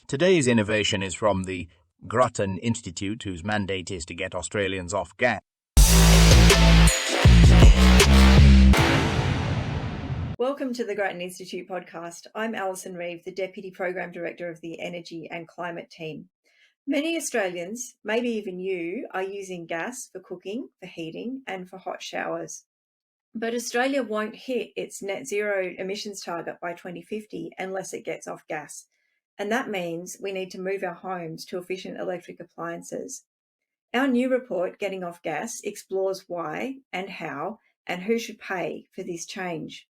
Today's innovation is from the Grattan Institute, whose mandate is to get Australians off gas. Welcome to the Grattan Institute podcast. I'm Alison Reeve, the Deputy Program Director of the Energy and Climate Team. Many Australians, maybe even you, are using gas for cooking, for heating, and for hot showers. But Australia won't hit its net zero emissions target by 2050 unless it gets off gas. And that means we need to move our homes to efficient electric appliances. Our new report, Getting Off Gas, explores why and how and who should pay for this change.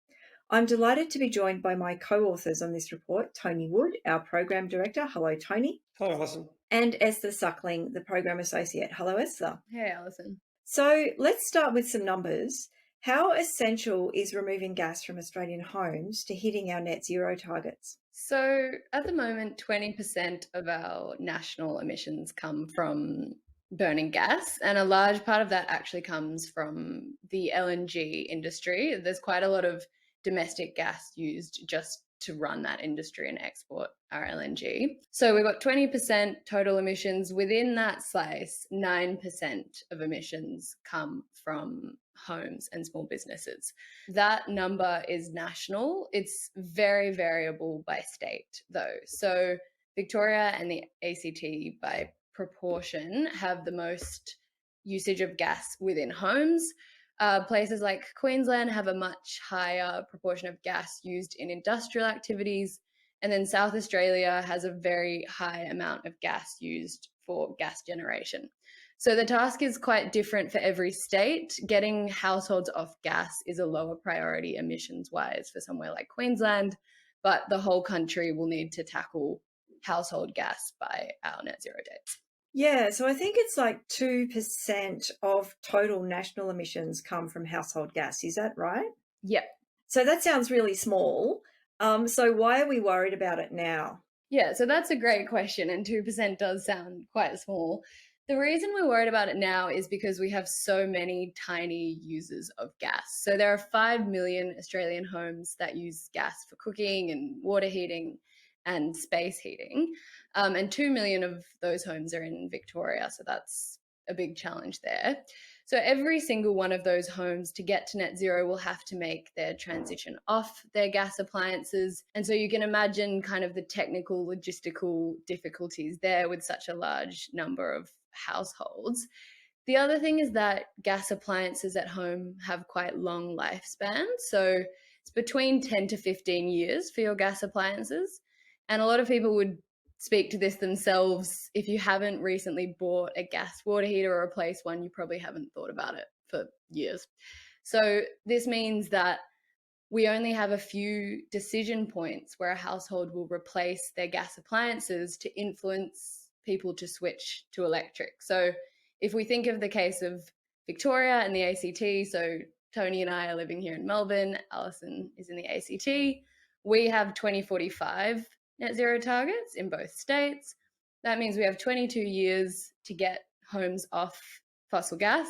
I'm delighted to be joined by my co-authors on this report, Tony Wood, our Program Director. Hello, Tony. Hello, Alison. And Esther Suckling, the Program Associate. Hello, Esther. Hey, Alison. So let's start with some numbers. How essential is removing gas from Australian homes to hitting our net zero targets? So at the moment, 20% of our national emissions come from burning gas, and a large part of that actually comes from the LNG industry. There's quite a lot of domestic gas used just to run that industry and export our LNG. So we've got 20% total emissions. Within that slice, 9% of emissions come from homes and small businesses. That number is national. It's very variable by state, though. So Victoria and the ACT, by proportion, have the most usage of gas within homes. Places like Queensland have a much higher proportion of gas used in industrial activities. And then South Australia has a very high amount of gas used for gas generation. So the task is quite different for every state. Getting households off gas is a lower priority emissions-wise for somewhere like Queensland, but the whole country will need to tackle household gas by our net zero dates. Yeah, so I think it's like 2% of total national emissions come from household gas. Is that right? Yeah. So that sounds really small. So why are we worried about it now? Yeah, so that's a great question, and 2% does sound quite small. The reason we're worried about it now is because we have so many tiny users of gas. So there are 5 million Australian homes that use gas for cooking and water heating and space heating. And 2 million of those homes are in Victoria. So that's a big challenge there. So every single one of those homes to get to net zero will have to make their transition off their gas appliances. And so you can imagine kind of the technical, logistical difficulties there with such a large number of households. The other thing is that gas appliances at home have quite long lifespans. So it's between 10 to 15 years for your gas appliances. And a lot of people would speak to this themselves. If you haven't recently bought a gas water heater or replaced one, you probably haven't thought about it for years. So this means that we only have a few decision points where a household will replace their gas appliances to influence people to switch to electric. So if we think of the case of Victoria and the ACT, so Tony and I are living here in Melbourne, Alison is in the ACT, we have 2045 net zero targets in both states. That means we have 22 years to get homes off fossil gas.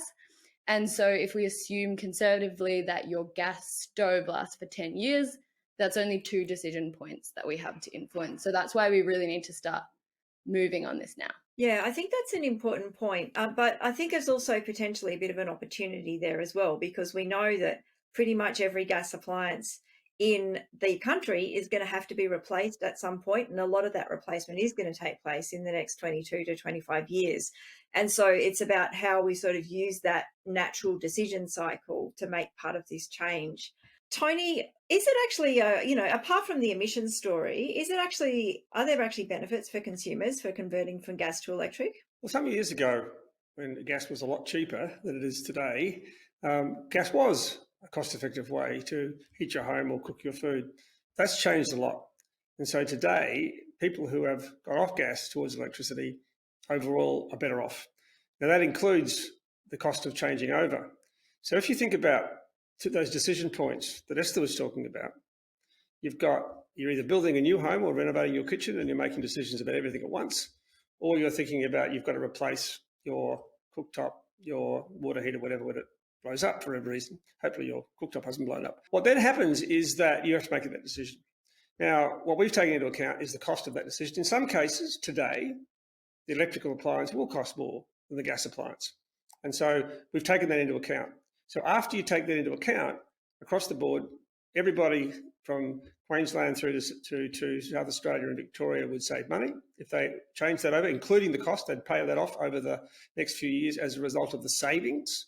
And so if we assume conservatively that your gas stove lasts for 10 years, that's only 2 decision points that we have to influence. So that's why we really need to start moving on this now. Yeah, I think that's an important point. But I think there's also potentially a bit of an opportunity there as well, because we know that pretty much every gas appliance in the country is going to have to be replaced at some point, and a lot of that replacement is going to take place in the next 22 to 25 years. And so it's about how we sort of use that natural decision cycle to make part of this change. Tony, is it actually, apart from the emissions story, are there actually benefits for consumers for converting from gas to electric? Well, some years ago, when gas was a lot cheaper than it is today, gas was a cost-effective way to heat your home or cook your food. That's changed a lot. And so today, people who have got off gas towards electricity overall are better off. Now, that includes the cost of changing over. So if you think about those decision points that Esther was talking about, you're either building a new home or renovating your kitchen and you're making decisions about everything at once, or you're thinking about you've got to replace your cooktop, your water heater, whatever, when it blows up for whatever reason. Hopefully your cooktop hasn't blown up. What then happens is that you have to make that decision. Now, what we've taken into account is the cost of that decision. In some cases, today, the electrical appliance will cost more than the gas appliance. And so we've taken that into account. So after you take that into account, across the board, everybody from Queensland through to South Australia and Victoria would save money. If they change that over, including the cost, they'd pay that off over the next few years as a result of the savings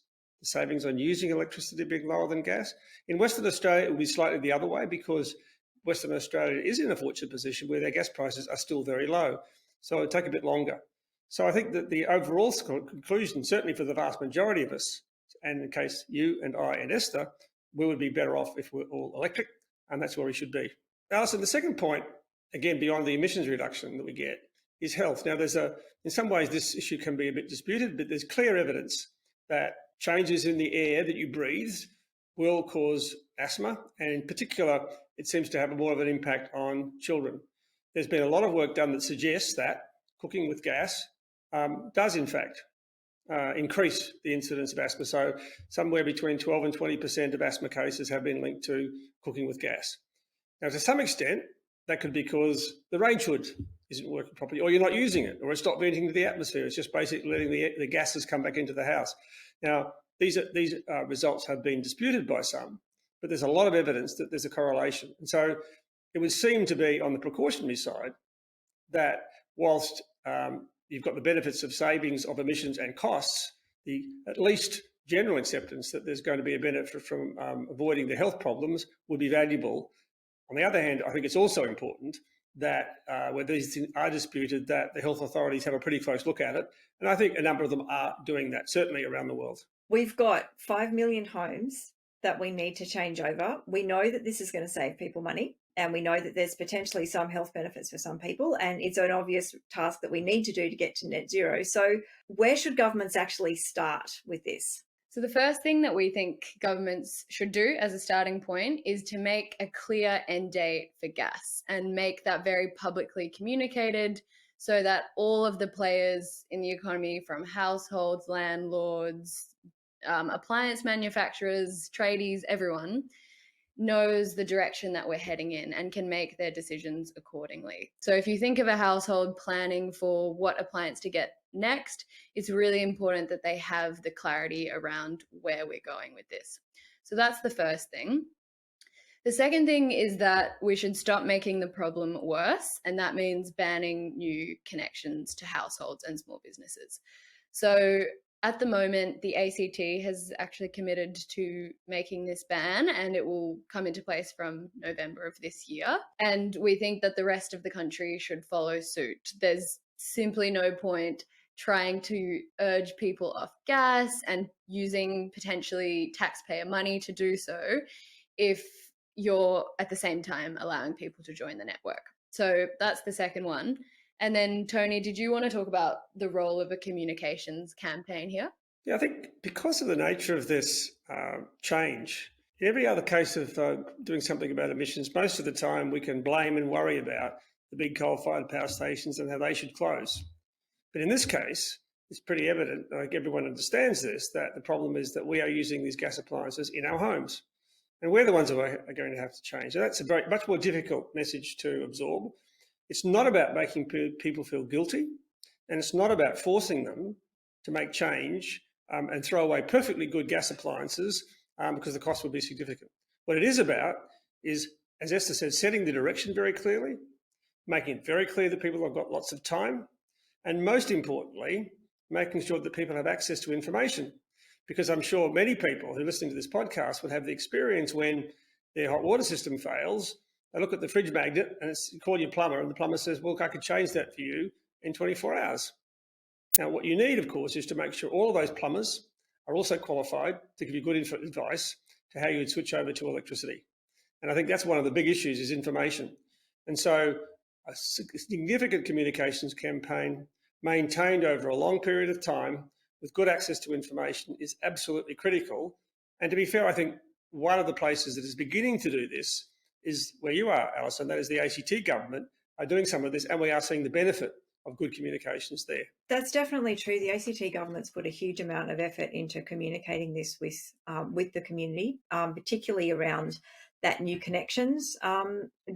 on using electricity being lower than gas. In Western Australia, it will be slightly the other way because Western Australia is in a fortunate position where their gas prices are still very low. So it'll take a bit longer. So I think that the overall conclusion, certainly for the vast majority of us, and in case you and I and Esther, we would be better off if we're all electric, and that's where we should be. Alison, the second point, again, beyond the emissions reduction that we get, is health. Now, in some ways, this issue can be a bit disputed, but there's clear evidence that changes in the air that you breathe will cause asthma, and in particular, it seems to have more of an impact on children. There's been a lot of work done that suggests that cooking with gas does, in fact, increase the incidence of asthma. So somewhere between 12 and 20% of asthma cases have been linked to cooking with gas. Now, to some extent, that could be because the range hood isn't working properly, or you're not using it, or it's not venting into the atmosphere. It's just basically letting the gases come back into the house. Now, these results have been disputed by some, but there's a lot of evidence that there's a correlation. And so it would seem to be on the precautionary side that whilst you've got the benefits of savings of emissions and costs, the at least general acceptance that there's going to be a benefit from avoiding the health problems would be valuable. On the other hand, I think it's also important that where these things are disputed, that the health authorities have a pretty close look at it. And I think a number of them are doing that, certainly around the world. We've got 5 million homes that we need to change over. We know that this is going to save people money, and we know that there's potentially some health benefits for some people, and it's an obvious task that we need to do to get to net zero. So where should governments actually start with this? So the first thing that we think governments should do as a starting point is to make a clear end date for gas and make that very publicly communicated so that all of the players in the economy, from households, landlords, appliance manufacturers, tradies, everyone knows the direction that we're heading in and can make their decisions accordingly. So if you think of a household planning for what appliance to get next, it's really important that they have the clarity around where we're going with this. So that's the first thing. The second thing is that we should stop making the problem worse, and that means banning new connections to households and small businesses. So at the moment, the ACT has actually committed to making this ban, and it will come into place from November of this year. And we think that the rest of the country should follow suit. There's simply no point trying to urge people off gas and using potentially taxpayer money to do so if you're at the same time allowing people to join the network. So that's the second one. And then, Tony, did you want to talk about the role of a communications campaign here? Yeah, I think because of the nature of this change, in every other case of doing something about emissions, most of the time we can blame and worry about the big coal-fired power stations and how they should close. But in this case, it's pretty evident, like everyone understands this, that the problem is that we are using these gas appliances in our homes. And we're the ones who are going to have to change. So that's a much more difficult message to absorb. It's not about making people feel guilty, and it's not about forcing them to make change and throw away perfectly good gas appliances because the cost would be significant. What it is about is, as Esther said, setting the direction very clearly, making it very clear that people have got lots of time, and most importantly, making sure that people have access to information. Because I'm sure many people who are listening to this podcast would have the experience when their hot water system fails, they look at the fridge magnet and it's call your plumber, and the plumber says, well, I could change that for you in 24 hours. Now, what you need, of course, is to make sure all of those plumbers are also qualified to give you good advice to how you would switch over to electricity. And I think that's one of the big issues is information. And so a significant communications campaign maintained over a long period of time with good access to information is absolutely critical. And to be fair, I think one of the places that is beginning to do this is where you are, Alison, that is the ACT government are doing some of this, and we are seeing the benefit of good communications there. That's definitely true. The ACT government's put a huge amount of effort into communicating this with the community, particularly around that new connections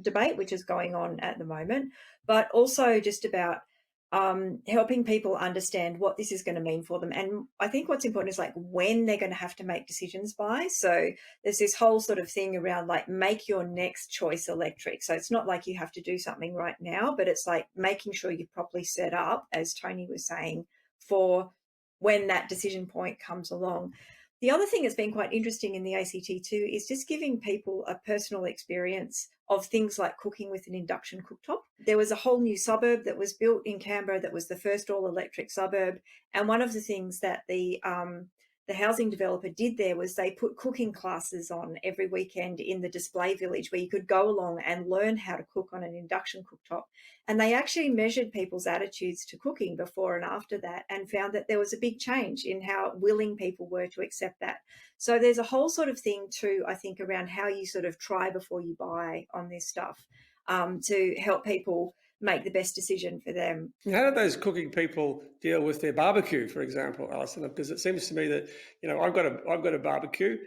debate, which is going on at the moment, but also just about helping people understand what this is going to mean for them. And I think what's important is like when they're going to have to make decisions by. So there's this whole sort of thing around like make your next choice electric. So it's not like you have to do something right now, but it's like making sure you're properly set up, as Tony was saying, for when that decision point comes along. The other thing that's been quite interesting in the ACT too is just giving people a personal experience of things like cooking with an induction cooktop. There was a whole new suburb that was built in Canberra that was the first all-electric suburb. And one of the things that the housing developer did there was they put cooking classes on every weekend in the display village where you could go along and learn how to cook on an induction cooktop. And they actually measured people's attitudes to cooking before and after that and found that there was a big change in how willing people were to accept that. So there's a whole sort of thing too, I think, around how you sort of try before you buy on this stuff to help people make the best decision for them. How do those cooking people deal with their barbecue, for example, Alison? Because it seems to me that, you know, I've got a barbecue.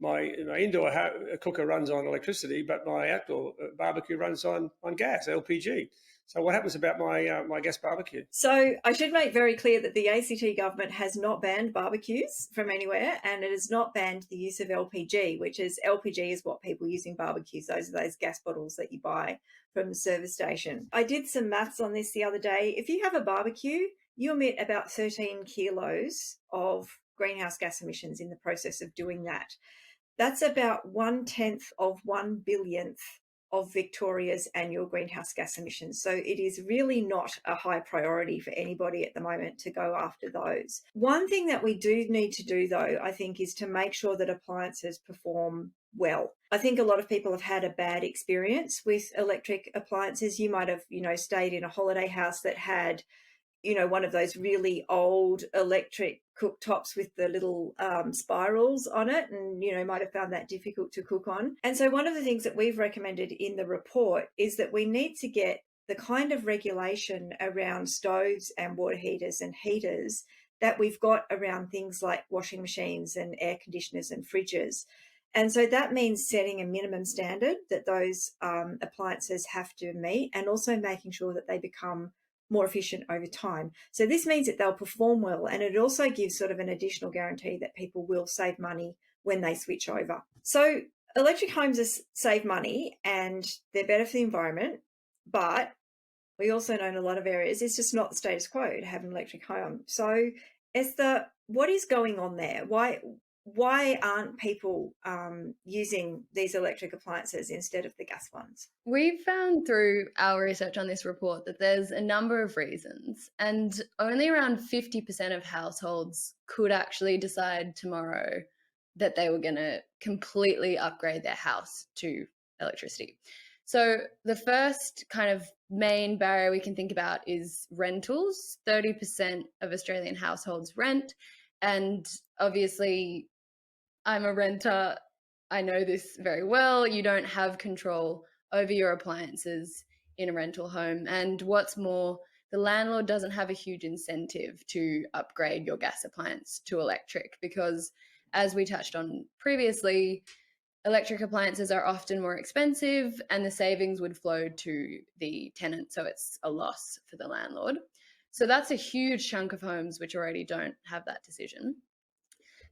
My indoor cooker runs on electricity, but my outdoor barbecue runs on gas, LPG. So what happens about my gas barbecue? So I should make very clear that the ACT government has not banned barbecues from anywhere, and it has not banned the use of LPG, which is LPG is what people use in barbecues. Those are those gas bottles that you buy from the service station. I did some maths on this the other day. If you have a barbecue, you emit about 13 kilos of greenhouse gas emissions in the process of doing that. That's about 1/10 of 1 billionth of Victoria's annual greenhouse gas emissions. So it is really not a high priority for anybody at the moment to go after those. One thing that we do need to do, though, I think, is to make sure that appliances perform well. I think a lot of people have had a bad experience with electric appliances. You might have, stayed in a holiday house that had one of those really old electric cooktops with the little spirals on it, and, might have found that difficult to cook on. And so one of the things that we've recommended in the report is that we need to get the kind of regulation around stoves and water heaters and heaters that we've got around things like washing machines and air conditioners and fridges. And so that means setting a minimum standard that those appliances have to meet, and also making sure that they become more efficient over time. So this means that they'll perform well, and it also gives sort of an additional guarantee that people will save money when they switch over. So electric homes save money and they're better for the environment, but we also know in a lot of areas it's just not the status quo to have an electric home. So Esther, what is going on there? Why aren't people using these electric appliances instead of the gas ones? We've found through our research on this report that there's a number of reasons, and only around 50% of households could actually decide tomorrow that they were going to completely upgrade their house to electricity. So the first kind of main barrier we can think about is rentals. 30% of Australian households rent, and obviously I'm a renter. I know this very well. You don't have control over your appliances in a rental home. And what's more, the landlord doesn't have a huge incentive to upgrade your gas appliance to electric because, as we touched on previously, electric appliances are often more expensive and the savings would flow to the tenant. So it's a loss for the landlord. So that's a huge chunk of homes which already don't have that decision.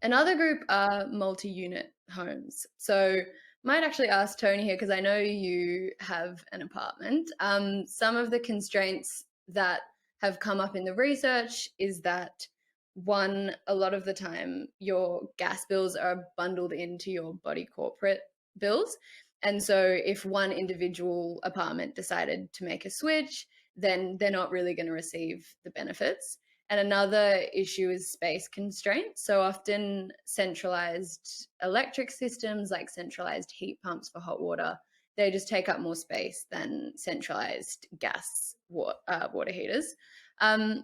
Another group are multi-unit homes. So might actually ask Tony here, because I know you have an apartment. Some of the constraints that have come up in the research is that, one, a lot of the time your gas bills are bundled into your body corporate bills. And so if one individual apartment decided to make a switch, then they're not really going to receive the benefits. And another issue is space constraints. So often centralized electric systems, like centralized heat pumps for hot water, they just take up more space than centralized gas water heaters.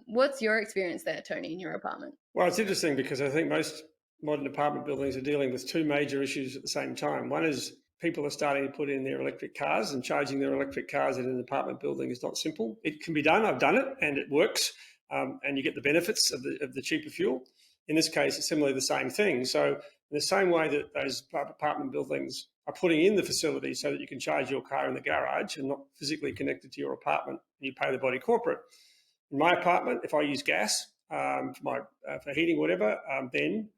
What's your experience there, Tony, in your apartment? Well, it's interesting because I think most modern apartment buildings are dealing with two major issues at the same time. One is people are starting to put in their electric cars, and charging their electric cars in an apartment building is not simple. It can be done. I've done it and it works. And you get the benefits of the cheaper fuel. In this case, it's similarly the same thing. So In the same way that those apartment buildings are putting in the facilities so that you can charge your car in the garage and not physically connected to your apartment, and you pay the body corporate. In my apartment, if I use gas for heating, whatever, then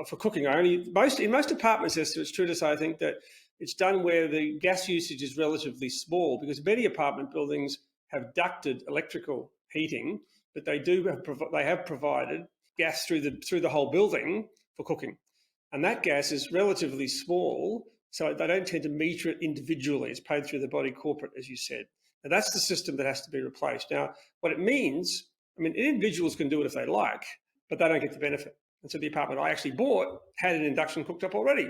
for cooking only, in most apartments, it's true to say, I think that it's done where the gas usage is relatively small, because many apartment buildings have ducted electrical heating, but they have provided gas through the whole building for cooking, and that gas is relatively small, so they don't tend to meter it individually. It's paid through the body corporate, as you said. Now, that's the system that has to be replaced. Now, what it means, I mean, individuals can do it if they like, but they don't get the benefit. And so the apartment I actually bought had an induction cooked up already.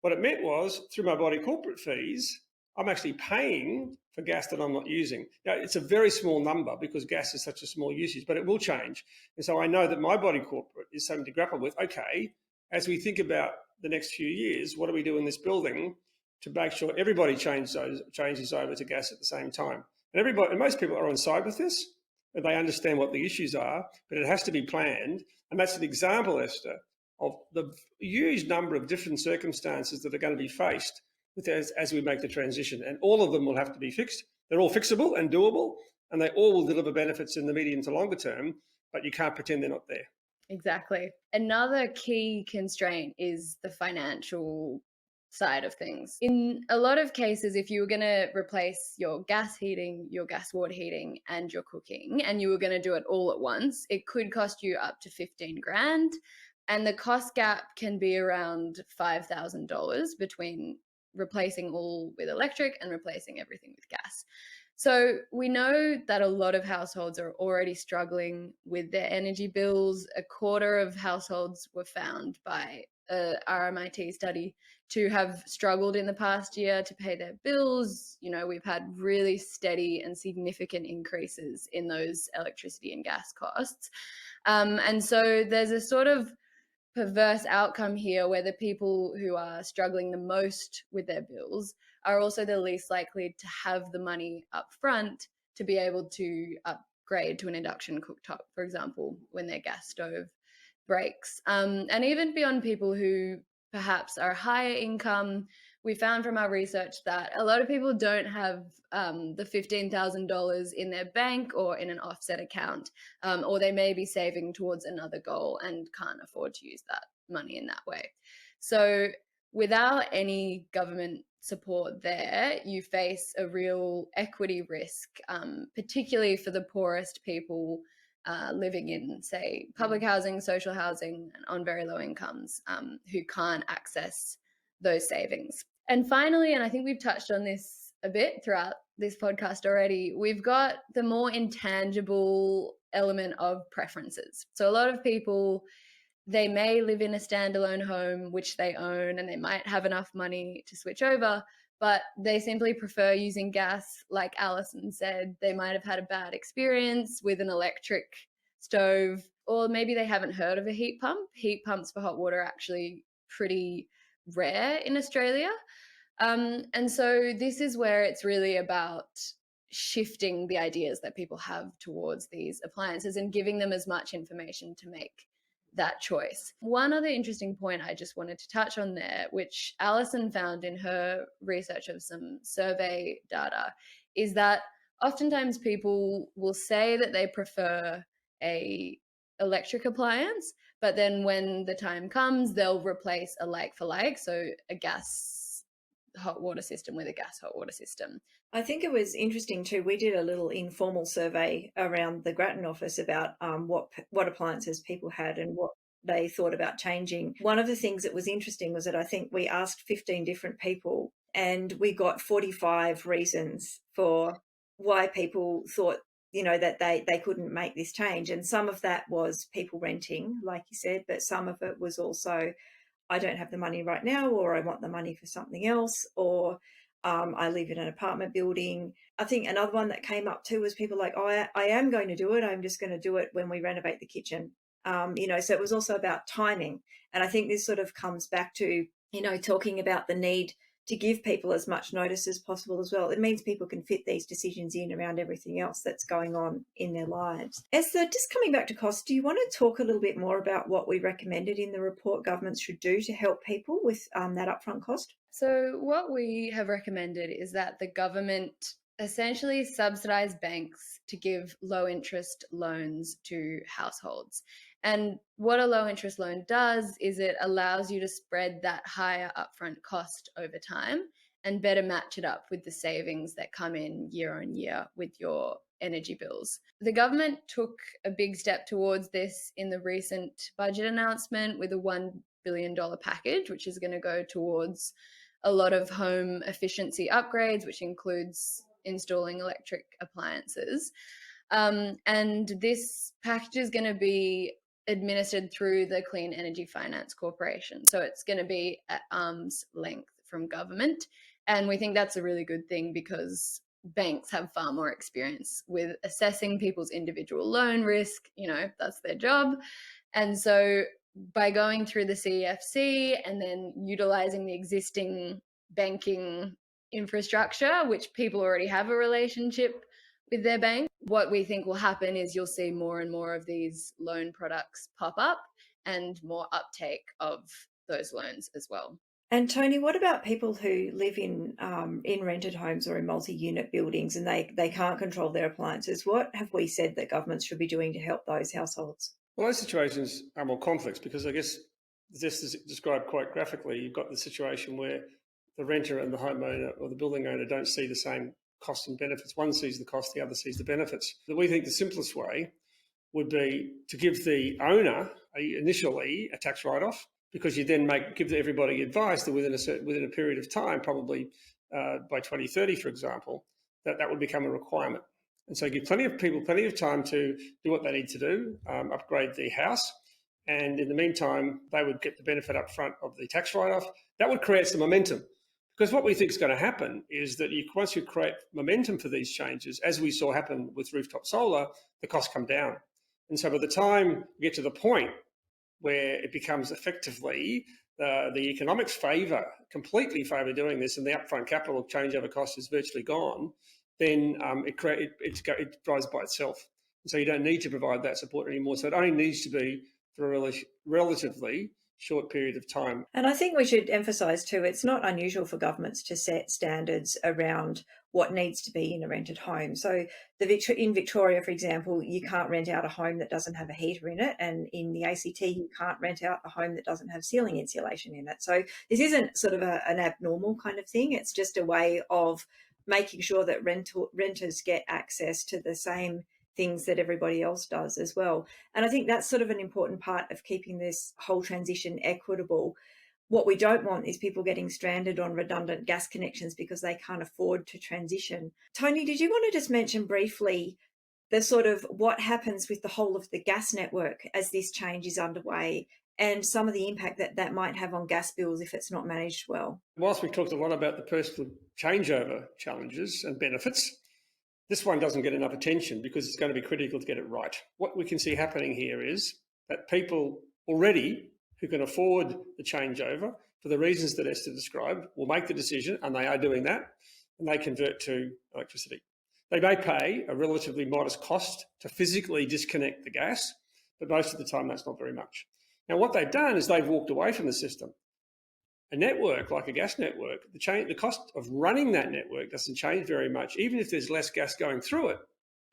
What it meant was, through my body corporate fees, I'm actually paying for gas that I'm not using. Now, it's a very small number because gas is such a small usage, but it will change. And so I know that my body corporate is something to grapple with. Okay, as we think about the next few years, what do we do in this building to make sure everybody changes over to gas at the same time? And most people are on side with this, and they understand what the issues are, but it has to be planned. And that's an example, Esther, of the huge number of different circumstances that are going to be faced as we make the transition. And all of them will have to be fixed. They're all fixable and doable, and they all will deliver benefits in the medium to longer term, but you can't pretend they're not there. Exactly. Another key constraint is the financial side of things. In a lot of cases, if you were going to replace your gas heating, your gas water heating, and your cooking, and you were going to do it all at once, it could cost you up to 15 grand. And the cost gap can be around $5,000 between replacing all with electric and replacing everything with gas. So we know that a lot of households are already struggling with their energy bills. A quarter of households were found by a RMIT study to have struggled in the past year to pay their bills. You know, we've had really steady and significant increases in those electricity and gas costs. And so there's a sort of perverse outcome here where the people who are struggling the most with their bills are also the least likely to have the money up front to be able to upgrade to an induction cooktop, for example, when their gas stove breaks. And even beyond people who perhaps are higher income, we found from our research that a lot of people don't have the $15,000 in their bank or in an offset account, or they may be saving towards another goal and can't afford to use that money in that way. So without any government support there, you face a real equity risk, particularly for the poorest people living in, say, public housing, social housing, and on very low incomes who can't access those savings. And finally, and I think we've touched on this a bit throughout this podcast already, we've got the more intangible element of preferences. So a lot of people, they may live in a standalone home, which they own, and they might have enough money to switch over, but they simply prefer using gas. Like Alison said, they might have had a bad experience with an electric stove, or maybe they haven't heard of a heat pump. Heat pumps for hot water are actually pretty rare in Australia. And so this is where it's really about shifting the ideas that people have towards these appliances and giving them as much information to make that choice. One other interesting point I just wanted to touch on there, which Alison found in her research of some survey data, is that oftentimes people will say that they prefer a electric appliance, but then when the time comes, they'll replace a like for like, so a gas hot water system with a gas hot water system. I think it was interesting too. We did a little informal survey around the Grattan office about what appliances people had and what they thought about changing. One of the things that was interesting was that I think we asked 15 different people and we got 45 reasons for why people thought, you know, that they couldn't make this change. And some of that was people renting, like you said, but some of it was also, I don't have the money right now, or I want the money for something else, or I live in an apartment building. I think another one that came up too was people like, oh, I am going to do it. I'm just going to do it when we renovate the kitchen. You know, so it was also about timing. And I think this sort of comes back to, you know, talking about the need to give people as much notice as possible as well. It means people can fit these decisions in around everything else that's going on in their lives. Esther, just coming back to cost, do you want to talk a little bit more about what we recommended in the report governments should do to help people with that upfront cost? So what we have recommended is that the government essentially subsidize banks to give low interest loans to households. And what a low interest loan does is it allows you to spread that higher upfront cost over time and better match it up with the savings that come in year on year with your energy bills. The government took a big step towards this in the recent budget announcement with a $1 billion package, which is going to go towards a lot of home efficiency upgrades, which includes installing electric appliances. And this package is going to be administered through the Clean Energy Finance Corporation. So it's going to be at arm's length from government. And we think that's a really good thing because banks have far more experience with assessing people's individual loan risk. That's their job. And so by going through the CEFC and then utilizing the existing banking infrastructure, which people already have a relationship with their bank, what we think will happen is you'll see more and more of these loan products pop up and more uptake of those loans as well. And Tony, what about people who live in rented homes or in multi-unit buildings and they can't control their appliances? What have we said that governments should be doing to help those households? Well, those situations are more complex because I guess this is described quite graphically. You've got the situation where the renter and the homeowner or the building owner don't see the same costs and benefits. One sees the cost, the other sees the benefits. But we think the simplest way would be to give the owner initially a tax write-off, because you then give everybody advice that within a period of time, probably by 2030, for example, that would become a requirement. And so give plenty of people plenty of time to do what they need to do, upgrade the house. And in the meantime, they would get the benefit up front of the tax write-off. That would create some momentum. Because what we think is going to happen is that once you create momentum for these changes, as we saw happen with rooftop solar, the costs come down. And so by the time we get to the point where it becomes effectively the economics completely favour doing this, and the upfront capital changeover cost is virtually gone, then it drives by itself. And so you don't need to provide that support anymore. So it only needs to be for a relatively short period of time. And I think we should emphasise too, it's not unusual for governments to set standards around what needs to be in a rented home. So in Victoria, for example, you can't rent out a home that doesn't have a heater in it. And in the ACT, you can't rent out a home that doesn't have ceiling insulation in it. So this isn't sort of an abnormal kind of thing. It's just a way of making sure that renters get access to the same things that everybody else does as well. And I think that's sort of an important part of keeping this whole transition equitable. What we don't want is people getting stranded on redundant gas connections because they can't afford to transition. Tony, did you want to just mention briefly the sort of what happens with the whole of the gas network as this change is underway and some of the impact that might have on gas bills if it's not managed well? Whilst we've talked a lot about the personal changeover challenges and benefits, this one doesn't get enough attention because it's going to be critical to get it right. What we can see happening here is that people already who can afford the changeover, for the reasons that Esther described, will make the decision, and they are doing that, and they convert to electricity. They may pay a relatively modest cost to physically disconnect the gas, but most of the time that's not very much. Now, what they've done is they've walked away from the system. A network like a gas network, the cost of running that network doesn't change very much. Even if there's less gas going through it,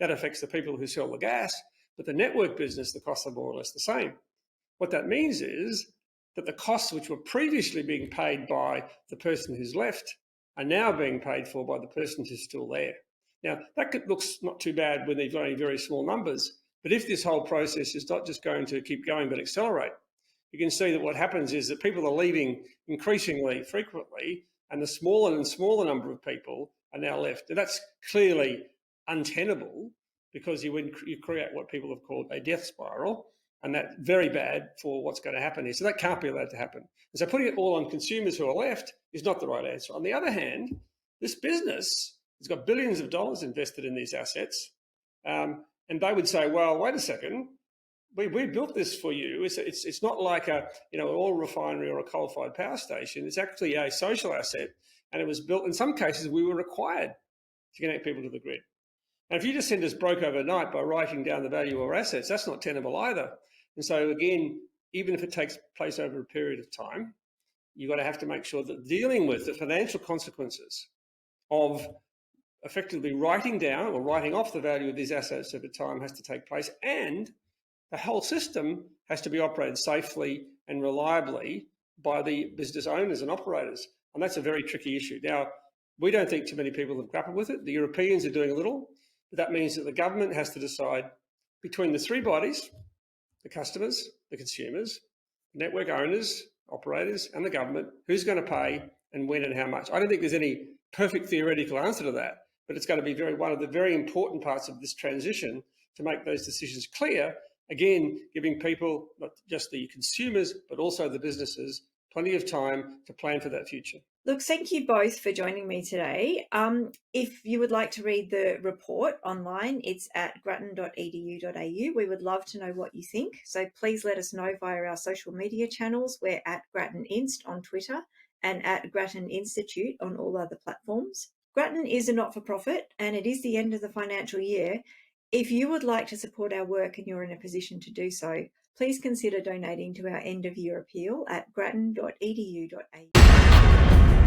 that affects the people who sell the gas. But the network business, the costs are more or less the same. What that means is that the costs which were previously being paid by the person who's left are now being paid for by the person who's still there. Now, that looks not too bad when they've only very small numbers. But if this whole process is not just going to keep going but accelerate, you can see that what happens is that people are leaving increasingly frequently, and the smaller and smaller number of people are now left. And that's clearly untenable because you create what people have called a death spiral, and that's very bad for what's going to happen here. So that can't be allowed to happen. And so putting it all on consumers who are left is not the right answer. On the other hand, this business has got billions of dollars invested in these assets, and they would say, well, wait a second, we built this for you. It's not like an oil refinery or a coal-fired power station. It's actually a social asset. And it was built, in some cases, we were required to connect people to the grid. And if you just send us broke overnight by writing down the value of our assets, that's not tenable either. And so again, even if it takes place over a period of time, you've got to have to make sure that dealing with the financial consequences of effectively writing down or writing off the value of these assets over time has to take place, and the whole system has to be operated safely and reliably by the business owners and operators. And that's a very tricky issue. Now, we don't think too many people have grappled with it. The Europeans are doing a little, but that means that the government has to decide between the three bodies, the customers, the consumers, network owners, operators, and the government, who's going to pay and when and how much. I don't think there's any perfect theoretical answer to that, but it's going to be one of the very important parts of this transition to make those decisions clear. Again, giving people, not just the consumers, but also the businesses, plenty of time to plan for that future. Look, thank you both for joining me today. If you would like to read the report online, it's at grattan.edu.au. We would love to know what you think. So please let us know via our social media channels. We're at Grattan Inst on Twitter and at Grattan Institute on all other platforms. Grattan is a not-for-profit and it is the end of the financial year. If you would like to support our work and you're in a position to do so, please consider donating to our end-of-year appeal at grattan.edu.au.